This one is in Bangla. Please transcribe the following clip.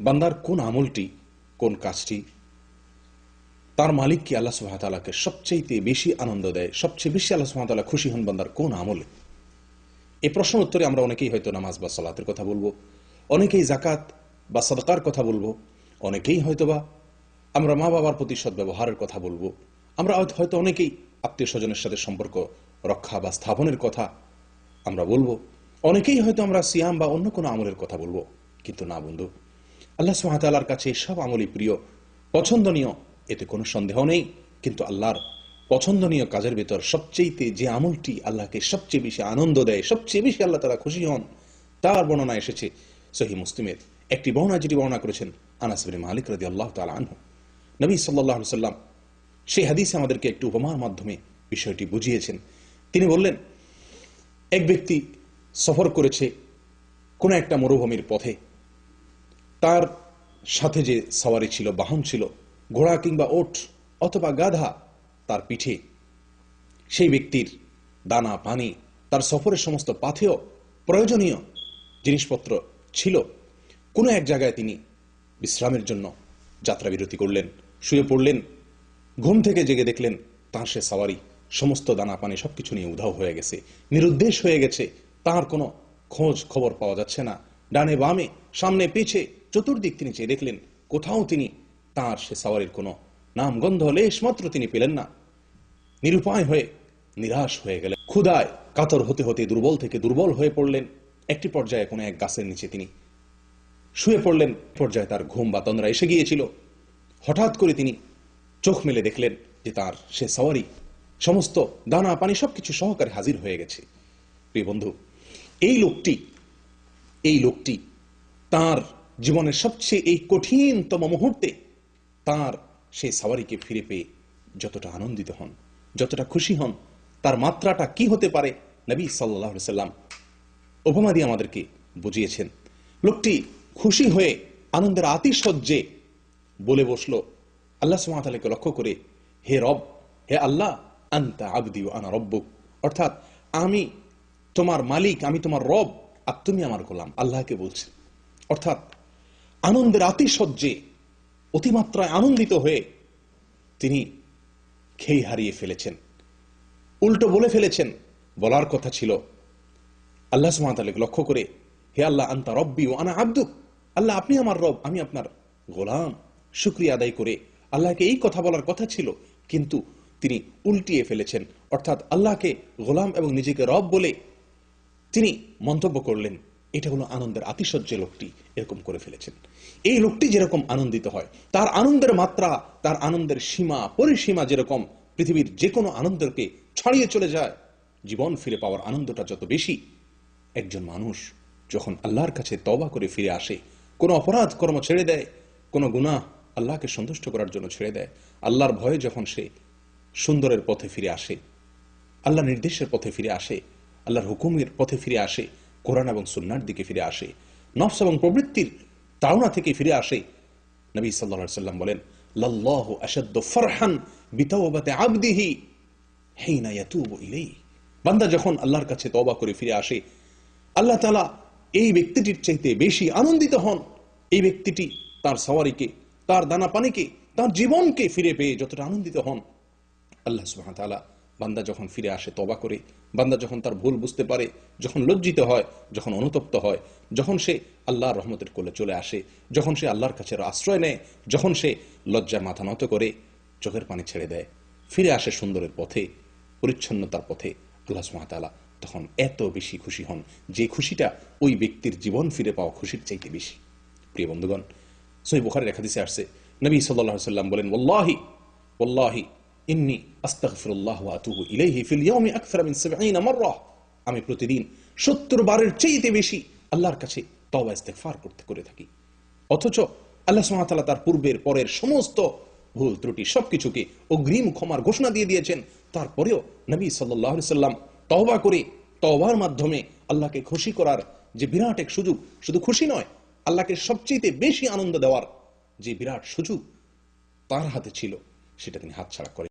বান্দার কোন আমলটি, কোন কাজটি তার মালিক কি আল্লাহ সুবহানাহু ওয়া তাআলাকে সবচেয়ে বেশি আনন্দ দেয়, সবচেয়ে বেশি আল্লাহ সুবহানাহু ওয়া তাআলা খুশি হন বান্দার কোন আমলে? এই প্রশ্নের উত্তরে আমরা অনেকেই হয়তো নামাজ বা সালাতের কথা বলবো, অনেকেই যাকাত বা সাদকার কথা বলবো, অনেকেই হয়তোবা আমরা মা বাবার প্রতি সদ্ব্যবহারের কথা বলবো, আমরা হয়তো অনেকেই আত্মীয় স্বজনের সাথে সম্পর্ক রক্ষা বা স্থাপনের কথা আমরা বলবো, অনেকেই হয়তো আমরা সিয়াম বা অন্য কোনো আমলের কথা বলবো। কিন্তু না বন্ধু, আল্লাহ সুবহানাহু ওয়া তাআলার কাছে সব আমলই প্রিয়, পছন্দনীয়, এতে কোনো সন্দেহ নেই। কিন্তু আল্লাহর পছন্দনীয় কাজের ভিতর সবচেয়ে যে আমলটি আল্লাহকে সবচেয়ে বেশি আনন্দ দেয়, সবচেয়ে বেশি আল্লাহ তাআলা খুশি হন, তার বর্ণনা এসেছে সহিহ মুসলিমের একটি বর্ণনা, যেটি বর্ণনা করেছেন আনাস বিন মালিক রাদিয়াল্লাহু তাআলা আনহু। নবী সাল্লাল্লাহু আলাইহি ওয়াসাল্লাম সেই হাদিসে আমাদেরকে একটু উপমার মাধ্যমে বিষয়টি বুঝিয়েছেন। তিনি বললেন, এক ব্যক্তি সফর করেছে কোনো একটা মরুভূমির পথে, তার সাথে যে সওয়ারি ছিল, বাহন ছিল, ঘোড়া কিংবা ওট অথবা গাধা তার পিঠে, সেই ব্যক্তির দানা পানি, তার সফরের সমস্ত পাথেয় প্রয়োজনীয় জিনিসপত্র ছিল। কোনো এক জায়গায় তিনি বিশ্রামের জন্য যাত্রা বিরতি করলেন, শুয়ে পড়লেন। ঘুম থেকে জেগে দেখলেন তার সে সওয়ারি সমস্ত দানা পানি সবকিছু নিয়ে উধাও হয়ে গেছে, নিরুদ্দেশ হয়ে গেছে। তার কোনো খোঁজ খবর পাওয়া যাচ্ছে না। ডানে বামে, সামনে পিছে, চতুর্দিক তিনি চেয়ে দেখলেন, কোথাও তিনি তার সে সওয়ারির কোনো নাম গন্ধ লেশ মাত্র তিনি পেলেন না। নিরুপায় হয়ে নিরাশ হয়ে গেলেন, ক্ষুধায় কাতর হতে হতে দুর্বল থেকে দুর্বল হয়ে পড়লেন। একটি পর্যায়ে কোনো এক গাছের নিচে তিনি শুয়ে পড়লেন। পর্যায়ে তার ঘুম বা তন্দ্রা এসে গিয়েছিল। হঠাৎ করে তিনি চোখ মেলে দেখলেন যে তার সে সওয়ারি সমস্ত দানা পানি সবকিছু সহকারে হাজির হয়ে গেছে। প্রিয় বন্ধু, এই লোকটি তার জীবনের সবচেয়ে এই কঠিনতম মুহূর্তে তার সেই সওয়ারিকে ফিরে পেয়ে যতটা আনন্দিত হন, যতটা খুশি হন, তার মাত্রাটা কি হতে পারে নবী সাল্লাল্লাহু আলাইহি ওয়াসাল্লাম উপমা দিয়ে আমাদেরকে বুঝিয়েছেন। লোকটি খুশি হয়ে আনন্দের আতিশয্যে বলে বসলো আল্লাহ সুবহানাহু ওয়া তাআলাকে লক্ষ্য করে, হে রব, হে আল্লাহ, আনতা আবদি ওয়া আনা রব্বুক, অর্থাৎ আমি তোমার মালিক, আমি তোমার রব, আর তুমি আমার গোলাম। আল্লাহকে বলছে, অর্থাৎ আনন্দের আতিশয্যে অতিমাত্রায় আনন্দিত হয়ে তিনি খেই হারিয়ে ফেলেছেন, উল্টো বলে ফেলেছেন। বলার কথা ছিল আল্লাহ সুবহানাহু ওয়া তাআলাকে লক্ষ্য করে, হে আল্লাহ, আনতা রব্বি ওয়া আনা আবদুক, আল্লাহ আপনি আমার রব, আমি আপনার গোলাম। শুকরিয়া আদায় করে আল্লাহকে এই কথা বলার কথা ছিল, কিন্তু তিনি উল্টিয়ে ফেলেছেন। অর্থাৎ আল্লাহকে গোলাম এবং নিজেকে রব বলে তিনি মন্তব্য করলেন। এটা হলো আনন্দের আতিশয্যে লোকটি এরকম করে ফেলেছেন। এই লোকটি যেরকম আনন্দিত হয়, তার আনন্দের মাত্রা, তার আনন্দের সীমা পরিসীমা যেরকম পৃথিবীর যে কোনো আনন্দকে ছাড়িয়ে চলে যায়, জীবন ফিরে পাওয়ার আনন্দটা যত বেশি। একজন মানুষ যখন আল্লাহর কাছে তওবা করে ফিরে আসে, কোনো অপরাধ কর্ম ছেড়ে দেয়, কোনো গুনাহ আল্লাহকে সন্তুষ্ট করার জন্য ছেড়ে দেয়, আল্লাহর ভয়ে যখন সে সুন্দরের পথে ফিরে আসে, আল্লাহর নির্দেশের পথে ফিরে আসে, আল্লাহর হুকুমের পথে ফিরে আসে, কোরআন এবং সুন্নাহর দিকে ফিরে আসে, নফস এবং প্রবৃত্তির তাড়না থেকে ফিরে আসে, নবী সাল্লাল্লাহু আলাইহি ওয়াসাল্লাম বলেন, লাল্লাহু আশাদ্দু ফারহান বিতাওবাতি আবদিহি হিনা ইয়াতুবু ইলাইহি। বান্দা যখন আল্লাহর কাছে তওবা করে ফিরে আসে, আল্লাহ তাআলা এই ব্যক্তিটির চাইতে বেশি আনন্দিত হন। এই ব্যক্তিটি তার সওয়ারিকে, তার দানা পানিকে, তার জীবনকে ফিরে পেয়ে যতটা আনন্দিত হন, আল্লাহ সুবহানাহু ওয়া তাআলা বান্দা যখন ফিরে আসে তওবা করে, বান্দা যখন তার ভুল বুঝতে পারে, যখন লজ্জিত হয়, যখন অনুতপ্ত হয়, যখন সে আল্লাহর রহমতের কোলে চলে আসে, যখন সে আল্লাহর কাছে আশ্রয় নেয়, যখন সে লজ্জায় মাথা নত করে চোখের পানি ছেড়ে দেয়, ফিরে আসে সুন্দরের পথে, পরিচ্ছন্নতার পথে, আল্লাহ সুবহানাহু ওয়া তাআলা তখন এত বেশি খুশি হন, যে খুশিটা ওই ব্যক্তির জীবন ফিরে পাওয়া খুশির চাইতে বেশি। প্রিয় বন্ধুগণ, সহিহ বুখারীর এক হাদিসে আসছে, নবী সাল্লাল্লাহু আলাইহি ওয়াসাল্লাম বলেন, ওয়াল্লাহি ইন্নী আস্তাগফিরুল্লাহ ওয়া আতুবু ইলাইহি ফিল ইয়াউমি আকসার মিন ৭০ মাররা, আমি প্রতিদিন ৭০ বারের চাইতে বেশি আল্লাহর কাছে তওবা ইস্তেগফার করে থাকি। অথচ আল্লাহ সুবহানাহু ওয়া তাআলা তার পূর্বের পরের সমস্ত ভুল ত্রুটি সবকিছুকে অগ্রিম ক্ষমার ঘোষণা দিয়ে দিয়েছেন। তারপরেও নবী সাল্লাল্লাহু আলাইহি ওয়াসাল্লাম তওবা করে, তওবার মাধ্যমে আল্লাহকে খুশি করার যে বিরাট এক সুযোগ, শুধু খুশি নয়, আল্লাহকে সবচেয়ে বেশি আনন্দ দেওয়ার যে বিরাট সুযোগ তার হাতে ছিল, সেটা তিনি হাতছাড়া করেন।